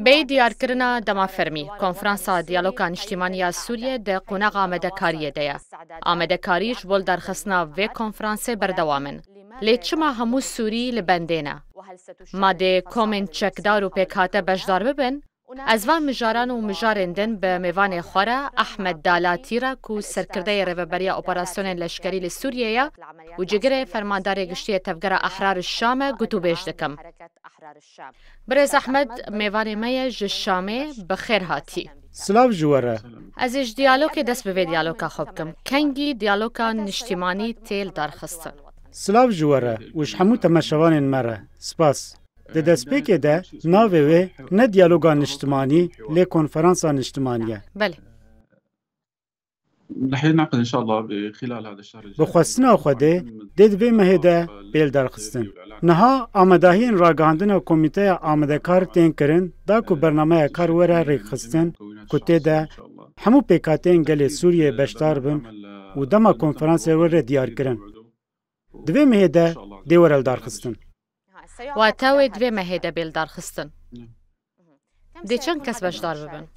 بی دیارکرنا دما فرمی کنفرانسا دیالوگا نیشتیمانیا سوریه ده قوناغ آمدکاریه ده آمدکاریش بول درخصنا و کنفرانسه بردوامن لی چما همو سوری لبندینه ما ده کومن چکدار و پیکاته بشدار ببن از وان مجاران و مجارندن به میوان خوره احمد دالاتی را کو سرکرده ریوبریا اپراسیون لشکری لسوریه و جگره فرماندار گشتی تفگر احرار الشام گوتو بیش دکم. برز احمد میوان مای جشامه بخیر هاتی. سلاو جواره. از اج دیالوگ دست به دیالوگا خوب کم. کنگی دیالوگا نشتیمانی تیل درخستن. سلاو جواره. وش همو تماشوان مره. سپاس. د دسپیکه ده ناوه و نه دیالوگا نشتمانی لی کنفرانسا نشتمانیه. بله. رح نعقد ان شاء الله بخلال هذا الشهر الجاي. بخواستنا خوده دید و مهده بیل درخستن. نها آمدهین راگاندن کمیته آمدکار تین کرن دا کو برنامه کار وره ریخستن کته ده همو پیکاتین گل سوریه بشتار بن و دما کنفرانس وره دیار کرن. دوی مهده دیورل درخستن. و تاوی دوی مهده بیل درخستن. دی چند کس بشدار ببن؟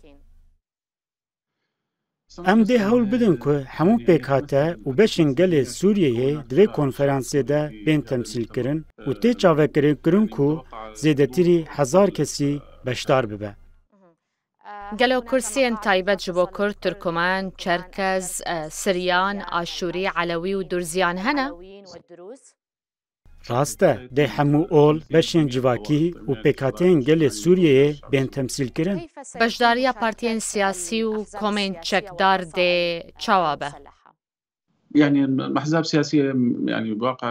ام ده هول بدن که همو پیکاته و بشن گل سوریه دوی کنفرانسه ده بین تمثیل کرن و تی چاوه کرن که زیده تیری 1000 کسی بشدار ببه. گلو کرسین تایبت جبو کرد ترکمان، چرکز، سریان، آشوری، علوی و درزیان هنه؟ راسته ده همو اول بشین جواکی و پیکاتین گل سوریه بین تمثیل کرن. بشداریا پارتیین سیاسی و کومن چکدار ده چوابه. يعني الاحزاب السياسيه يعني بواقع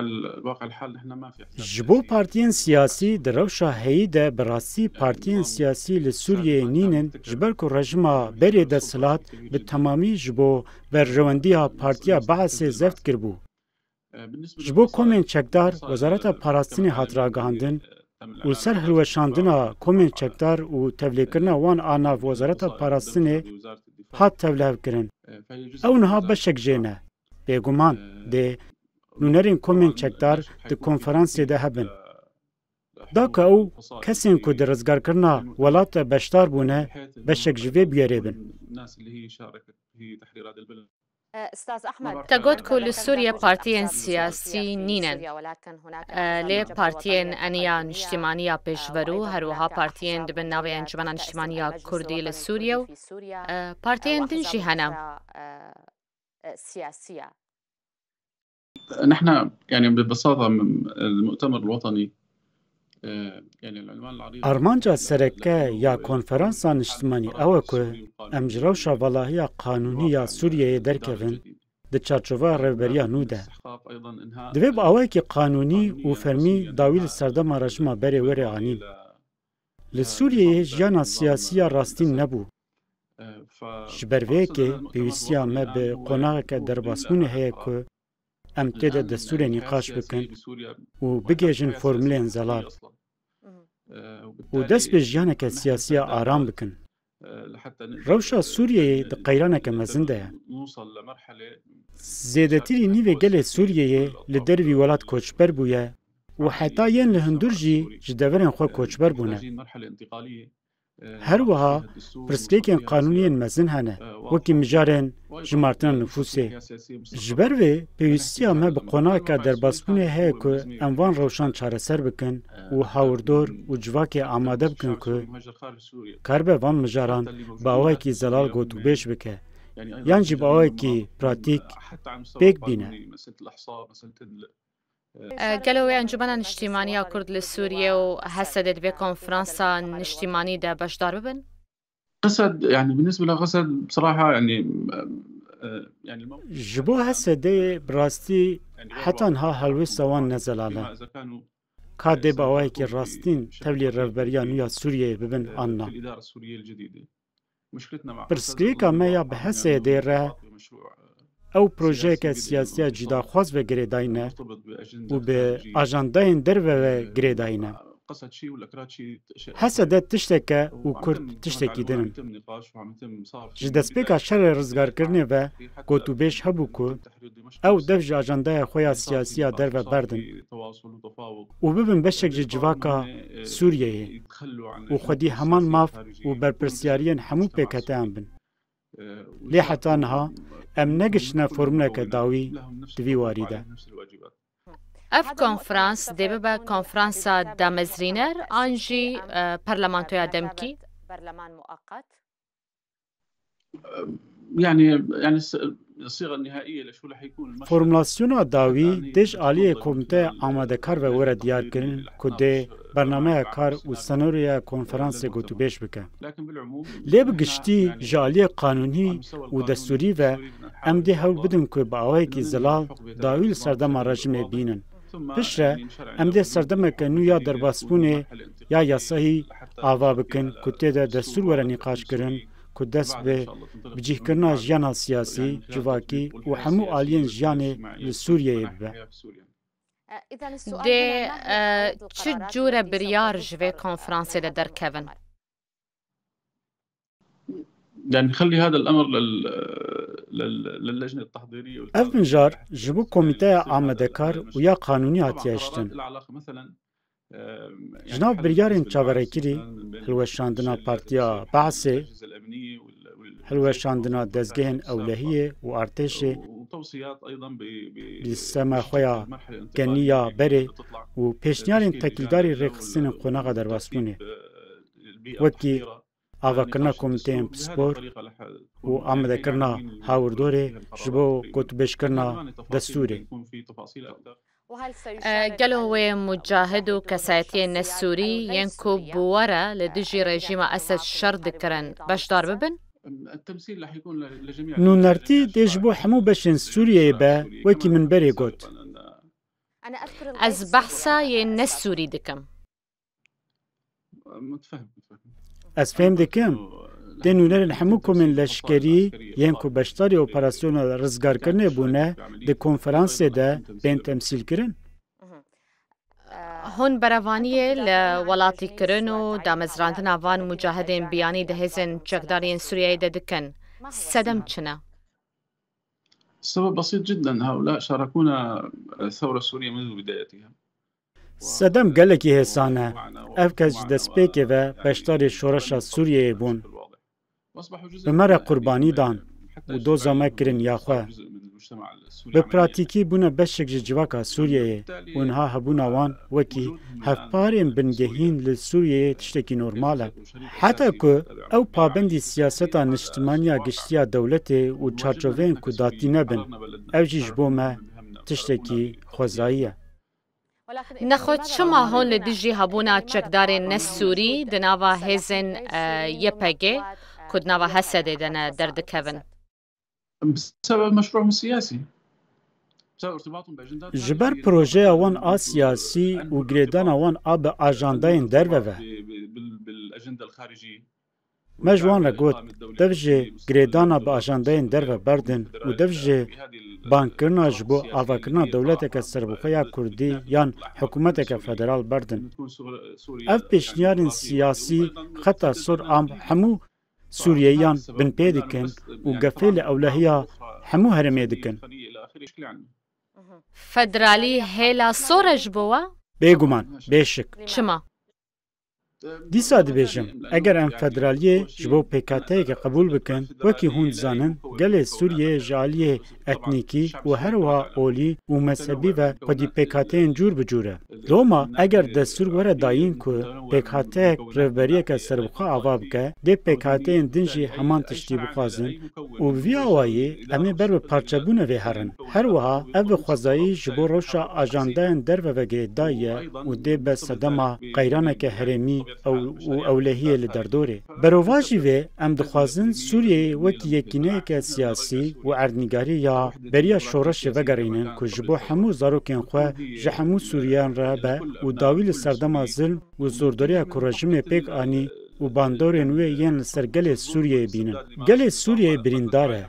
الحال نحن ما في جبو پارتیین سیاسی دروشا هیده براسی پارتیین سیاسی لسوریه نینن جبر کو رژما بری د صلات به تمامی جبو بر روندیا پارتیا بعث زفت کربو. جبو کومن چکدار وزارت پاراستین هاتراگاندن و سر هلوشاندنا کومن چکدار و تبلیغ وان آنا وزارت پاراستین هات تبلیغ کرن. او نها بشک جنه. بیگمان ده نونرین کومن چکدار ده کنفرانسی ده هبن. دا که او کسین که در رزگار کرنا ولات بشتار بونه بشک جوی بیاره بن. تقول كل سوريا بارتيين سياسي نينن لي بارتيين انيا نشتمانية بيشورو هروها بارتيين دبن ناوي انجمنا نشتمانية كردي لسوريا بارتيين دنجي هنا سياسية. نحن يعني ببساطة المؤتمر الوطني يعني العنوان العريض ارمانجا سرکه یا کنفرانسا نشتمانی او که امجروشا والهیا قانونی یا سوریه درکوین ده چارچوبه ریوبریا نو ده. دوی با اوه که قانونی و فرمی داویل سردم رژما بری وری آنین. لسوریه جیانا سیاسی راستین نبو. جبروه که پیوستیا ما به قناغ که درباسمون هیه که ام تیده دستور نقاش بکن و بگیجن فرمولین زلال و دست به جیانک سیاسی آرام بکن. روشا سوریه ده قیرانک مزنده. زیدتری نیوه گل سوریه لدروی ولاد کوچبر بویه و حتی ین لهندور جی جدورن خو کوچبر بونه. هر وها پرسکیکن قانونین مزن هنه وکی مجارن جمارتن نفوسه. جبروه پیوستی همه بقناع که در باسپونه هی که اموان روشان چاره سر بکن و هاوردور و جواک آماده بکن که کربه وان مجاران با آوه که زلال گوتو بیش بکه یعنی جی با آوه که پراتیک بیک بینه. قالوا انجمنا نشتیمانیا کرد لسوریه و حسدت به کنفرانسا نشتیمانی ده بشدار ببن؟ قصد يعني بالنسبة لقصد بصراحة يعني جبو حسده براستی حتی انها حلوی سوان نزلاله. کاده با آوه که راستین تولی روبریا نویا سوریه ببن آننا. برسکریکا میا به حسده ره او پروژه که سیاسی جدا خواست و گریداینه و به آجاندهین در و گریداینه. قصد شيء والأكراد شيء حسد تشتكى وكرد تشتكي دنم جدسبيك شر رزگار کرنه و گوتو بیش هبو کو او دفج اجنده خویا سیاسیه در و بردن و ببین بشک جواکا سوریه و خودی همان ماف و برپرسیارین همو پیکته هم بن لی حتی نها ام نگشنا فرمونه که داوی دوی واریده اف کنفرانس دیبه با کنفرانس دامزرینر آنجی پرلمانتویا دمکی يعني الصيغه النهائيه لشو رح يكون المشهد فرمولاسيون داوی دش عالی کمیته آماده کار و ور دیار کردن کده برنامه کار و سناریو کنفرانس گوتو بیش بکه لیب گشتی جالی قانونی و دستوری و ام دی هول بدون که با آوای کی زلال داویل سردم رژیم بینن پشره ام دی سردم که نو یا در باسپونه یا یاسایی آوا بکن کده دستور ور نقاش کردن که دست به بجیه کرنا جیانا سیاسی جواکی و همو آلین جیان لسوریه ببه. ده چه جور بریار جوه کنفرانسی در کون؟ يعني نخلي هذا الأمر للجنة التحضيرية اف منجار جبو كوميتي آمده كار ويا قانوني هاتياشتن جناب بریارین چاورکیری هلوشاندنا پارتیا بعثه هلوشاندنا دزگهن اولهیه و ارتشه بیستما خویا گنیا بره و پیشنیارین تکیلداری رقصین قناغ در واسپونه وکی آوا کرنا کمیتین سپور و آمده کرنا هاوردوره جبو کتبش کرنا دستوره قالوا مجاهد كساتي نسوري ينكو بورا لدجي رجيم أسد شرد كرن باش دار ببن؟ التمثيل رح يكون لجميع نونرتي دجبو حمو بشن سوريا با وكي من بري قوت از بحثا نسوري دكم متفهم از فهم دكم ده نونرن همو کومن لشکری ینکو بشتاری اپراسیون رزگار کرنه بونه ده کنفرانس ده بین تمثیل کرن؟ هون براوانیه لولاتی کرن و دامزراندن آوان مجاهدین بیانی ده هزن چکدارین سوریایی ده دکن. سدم چنه؟ السبب بسيط جدا هؤلاء شاركونا الثورة السورية منذ بدايتها سدم گلکی حسانه افکج دسپیکه و بشتاری شورش سوریه بون بمره قربانی دان و دو زامه کرن یاخوه به پراتیکی بونه بشک جواکا سوریه اونها هبونا وان وکی هفپارین بنگهین لسوریه تشتکی نورماله حتی که او پابندی سیاستا نشتمانیا گشتیا دولت و چارچوین که داتی نبن او جیش بومه تشتکی خوزاییه نخود شما هون لدیجی هبونا چکدارین نسوری دناوا هزن یپگه کد ناوا حسده دنا درد کون بسبب مشروعهم السياسي جبر پروژه اوان آ سیاسی و گریدان اوان آ به آجانداین دروه بالأجندة الخارجية مجوان لگوت دوجه گریدانا به آجانداین دروه بردن و دوجه بانکرنا جبو آواکرنا دولتک سربخویا کردی یان حکومتک فدرال بردن اف پیشنیارین سیاسی خطا سر آم همو سوریایان بن پیدکن و گفیل اولهیا همو هرمی دکن فدرالی هیلا سورج بوا؟ بگمان بیشک چما؟ دیسا دبیجم اگر ام فدرالیه جبو پیکاته که قبول بکن وکی هون زانن گل سوریه جالیه اتنیکی و هر وها اولی و مذهبی و پدی پیکاته جور بجوره لوما اگر دستور وره داین که پیکاته روبریه که سربخوا آوا بکه ده پیکاته دنجی همان تشتی بخوازن و وی آوایی امی بر به پارچبونه وی هرن هر وها او خوزایی جبو روشا آجانده در و گریدایه و ده به صدما قیرانه که هرمی او اولهیه لدردوره برواجی و ام دخوازن سوریه وکی یکینه که سیاسی و اردنگاری یا بریا شورش وگرینن که جبو همو زاروکین خواه جه همو سوریان را به و داویل سردما ظلم و زورداری که رژیم پیک آنی و باندورên wê yên li ser gelê Sûriyeyê bînin. Gelê Sûriyeyê birîndar e.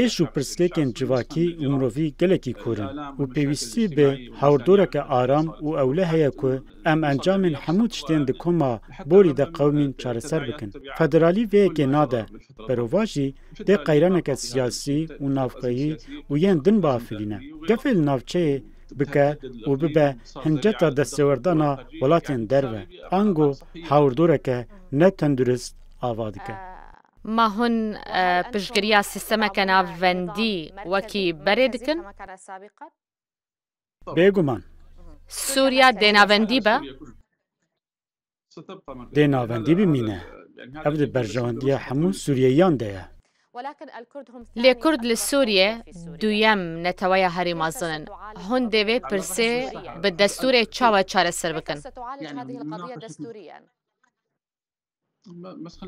Êş û pirskekên civakî û mirovî gelekî korin û pêwîstî bi hawrdoreke aram û ewle heye ku em encamên hemû tiştên di koma borî de qewmîn çareser bikin. Federalî vêyekê nade. Berova jî dê qeyraneke siyasî û navxweyî û yên din biafirîne. Gefê li navçeyê bike û bibe hinceta destêwerdana welatên derve. Ango hawrdoreke ne tendurist ava dike. ما هون پشتگیری سیستمک ناوندی وکی برای دکن؟ بێگومان سووریا دێناوەندی بە؟ دێناوەندی بمینە. ئەو di berjewendiya hemû Sûriyeyan de ye. لێ کورد لە سووریێ دوویەم نەتەوەیە هەریمازنن. هون دەوێ پرسێ بە دەستورێ چاوە چارەسەر بکەن.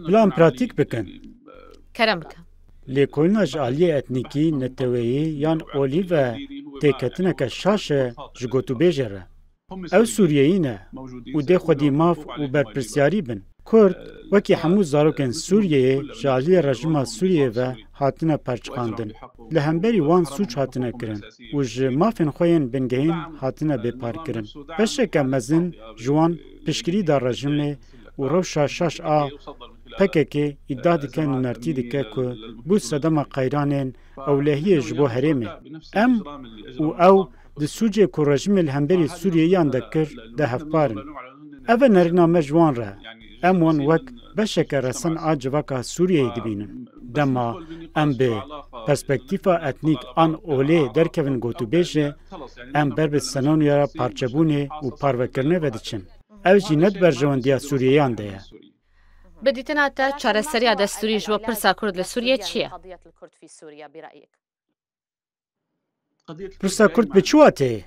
Plan pratik bikin. Kerem bike. Lêkolîna ji aliyê etnîkî, neteweyî yan olî ve têketineke şaş e ji gotûbêjê re. Ew Sûriyeyî ne û dê xwedî mav û berpirsyarî bin. Kurd wekî hemû zarokên Sûriyeyê ji aliyê rejima Sûriyê ve hatine perçixandin. Li hemberî wan sûç hatine kirin û ji mafên xwe yên bingehîn hatine bêparkirin. Beşeke mezin ji wan piştgirî da rejimê û rewşa şaş a PKK îddia dike nûnertî dike ku bû sedema qeyranên ewlehiyê ji bo herêmê. Em û ew di sûcê ku rejimê li hemberî Sûriyeyan de kir de hevparin. Ev e nerîna me ji wan re. Em wan wek beşeke resin a civaka Sûriyeyê dibînin. Dema em bi perspektîfa etnîk an olê derkevin gotûbêjê, em ber bi senaryoya parçebûnê û parvekirinê ve diçin. Ev jî ne di berjewendiya Sûriyeyan de ye. بدیتنا تا چارەسەریya دەستوری ji bo pirsa Kurd li Sûriyê çi ye? Pirsa Kurd bi çi wa tê?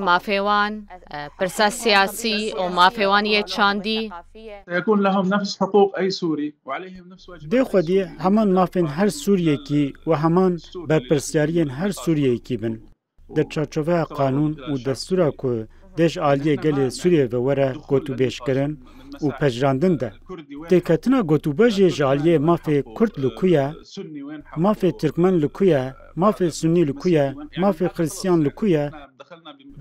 Mafêwan, pirsa siyasî û mafêwaniyê çandî. يكون لهم نفس حقوق أي سوري وعليهم نفس واجبات. Dê xwedî heman mafên her Sûriyekî û heman berpirsyariyên her Sûriyekî bin. Di çarçoveya qanûn û destûra ku dê ji aliyê gelê Sûriyê ve were gotûbêjkirin û pejrandin de. Têketina gotûbêjê ji aliyê mafê Kurd li ku ye, mafê Tirkmen li ku ye, mafê Sunnî li ku ye, mafê Xristiyan li ku ye,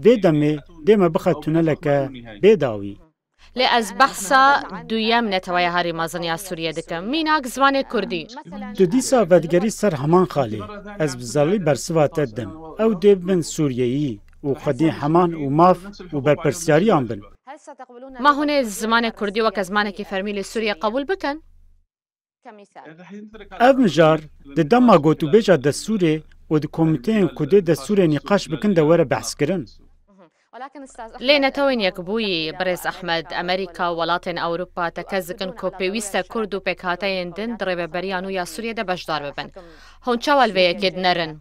vê demê dê me bixe tuneleke bêdawî. لێ ئەس بەحسا دوویەم نەتەوەیە هەریمەزنیا سووریە دەکەم. میناک زمانێک کوردی. Tu dîsa vedgerî ser heman xalê. Ez bi zalî bersiva te didim. Ew dê bibin Sûriyeyî û xwedî heman û maf û berpirsyariyan bin. ما هونێ زمانێک کوردی وەکە زمانێکی فەرمی لە سووریە قبول بکەن؟ Ev mijar di dema gotûbêja destûrê û di komîteyên ku dê destûrê nîqaş bikin de were behskirin. لێ نەتەوەین یەکبووی بەڕێز ئەحمەد ئەمریکا و وڵاتên ئەوروپا تەکەس دکن کۆ پێویستە کورد و پێکهاتەیان دن دڕێبەبەریان و یا سووریەدە بەشدار ببن. هەون چاوەلوەیەکێت نەرن.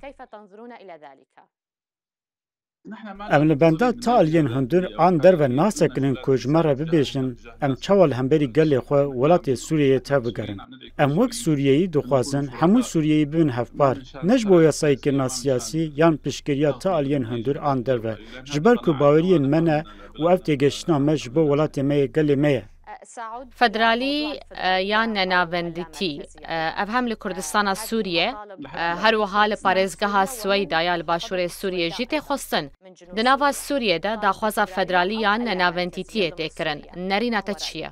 Em li benda ta aliyên hundir an derve nasekinin ku ji me re bibêjin em çawa li hemberî gelê xwe welatê Sûriyeyê tev bigerin. Em wek Sûriyeyî dixwazin hemû Sûriyeyî bibin hevpar, ne ji bo yasayîkirina siyasî yan piştgiriya ta aliyên hundir an derve. Ji ber ku baweriyên me ne û ev têgeştina me ji bo welatê me yê gelê me ye. فدرالی یان نەناوەندیتی ئەv هەم لە کوردستانە سووریێ هەروەها لە پارێزگەها سوەیدا یا لە باشوورێ سووریێ ژی تێخواستن. Di nava Sûriyê de daxwaza federalî yan nenavendîtiyê têkirin. Nerînate çi ye?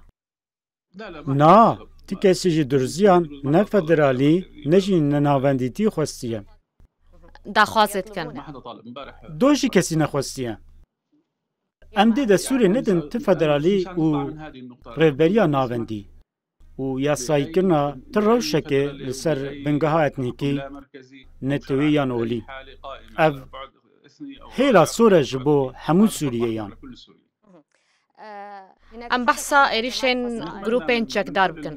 Na, ti kesî ji durziyan ne federalî ne jî nenavendîtî xwestiye. Daxwazê dikin. Do jî kesî nexwestiye. Em dê destûrê nedin ti federalî û rêvberiya navendî û yasayîkirina ti rewşekê li ser bingeha etnîkî netewî yan olî. Ev hêla sor e ji bo hemû Sûriyeyan. Em behsa êrişên grûpên çekdar bikin.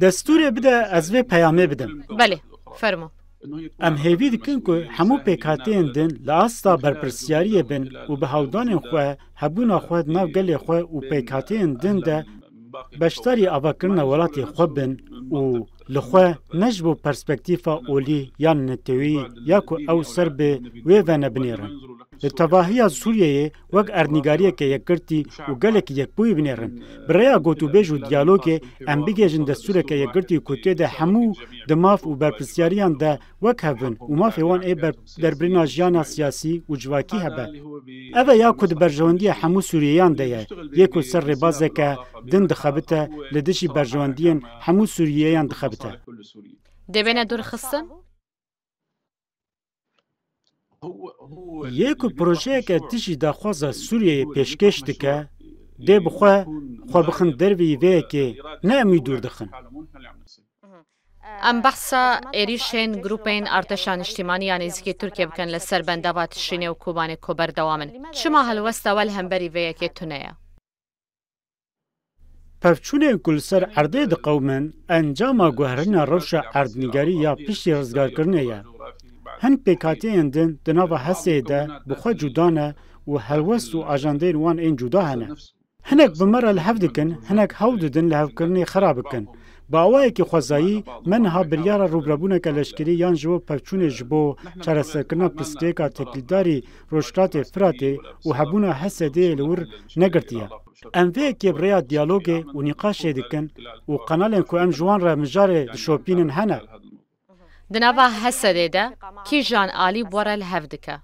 Destûrê bide ez vê peyamê bidim. Belê, fermo. Em hêvî dikin ku hemû pêkhatiyên din li asta berpirsyariyê bin û bi hewdanên xwe hebûna xwe nav gelê xwe û pêkhatiyên din de beşdarî avakirina welatê xwe bin û li xwe ne ji bo perspektîfa olî yan netewî ya ku ew ser bi wê ve nebinêrin. لتواهی سوریه وک اردنگاری که یکرتی و گلک یک بوی بنیرن برای گوتوبیج و دیالوگ ام بگیجن دستور که یکرتی کوته ده همو دماف و برپرسیاریان ده وک هفن و ماف وان ای در برنا جیانا سیاسی و جواکی هبه اوه یا کد برجواندی همو سوریان ده یکو سر ربازه که دن دخبته لدشی برجواندین همو سوریان دخبته دبنا دور خصن؟ یکو پروژه که تیجی داخوازه سوریه پیشکش دکه ده بخواه بخن دروی وی که نه امی دور دخن. ام بحثا ایریشن گروپین ارتشان اجتماعی نزدیکی ترکیه بکن لسر بندوات شینه و کوبان کوبر دوامن. چما هلوست اول هم بری وی که تنیا؟ پفچونه کل سر عرضه دقومن انجام گوهرین روش اردنگاری یا پیشی رزگار کرنه یا. هن پیکاتی اندن دناو حسه ده بخوا جدانه و هلوست و آجاندین وان این جدا هنه. هنک بمره لحف دکن، هنک هاو ددن لحف کرنه خراب کن. با اوایی که خوزایی منها بریار روبرابونه که لشکری یان جو پفچونه جبو چرا سرکرنا پسکریکا تکلیداری روشتات فراته و حبونه حسه ده لور نگرتیه. اموه که برای دیالوگ و نقاش دکن و قنالن که ام جوان را مجار شوپینن هنه. دناوا حسده ده کی جان عالی بوره لحفدکه؟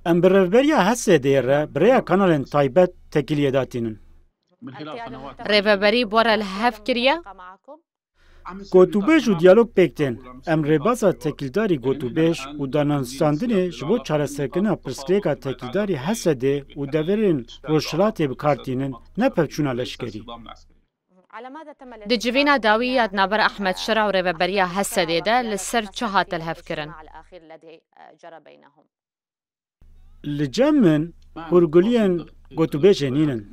ام برفبریا حسده را برای قنالن تایبت تکلیه داتینن. ریوبری بوره لحف کریه؟ گوتوبیج و دیالوگ پیکتن ام ریبازا تکلیداری گوتوبیج و دانستاندن جبو چاره سرکنا پرسکریکا تکلیداری حسده و دورین روشلات بکارتینن نه پفچونا لشکری. دجوینا داویات نابر احمد شرع و ریوبریا حسده ده لسر چه هات الهف کرن؟ لجمن هرگولین گوتوبیج نینن.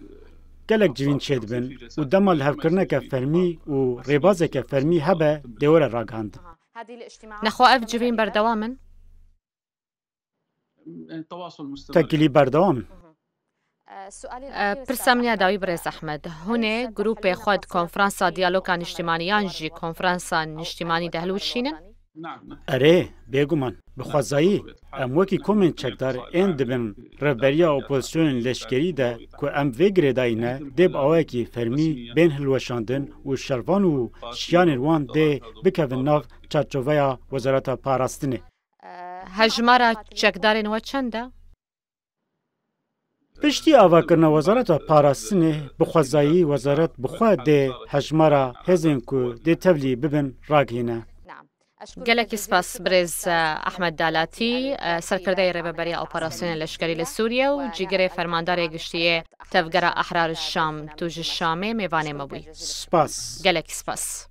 گلک جوین چید بن و دمال هفکرنه که فرمی و ریبازه که فرمی هبه دیوره راگاند. نخوا اف جوین بردوامن؟ تکلی بردوامن. پرسامنیا داوی برز احمد هونه گروپ خود کنفرانسا دیالوگان اجتماعیان جی کنفرانسا اجتماعی دهلوشینن؟ اره بگومان بخوازایی ام وکی کومن چکدار این دبن رهبریا اپوزیسیون لشکری ده که ام وگره داینه دب آوه کی فرمی بین هلوشاندن و شروان و شیان روان ده بکوین ناف چارچوبه وزارت پاراستنه. هجمارا چکدارن و چنده؟ پشتی آوا کرنا وزارت پاراستنه بخوازایی وزارت بخواه ده هجمارا هزین که ده تبلی ببن راگینه. گلک سپاس برز احمد دالاتی سرکرده ریوبریا اپراسیون لشکری لسوریه و جیگر فرماندار گشتیه تفگر احرار الشام توج الشامه میوانه مبوی. سپاس. گلک سپاس.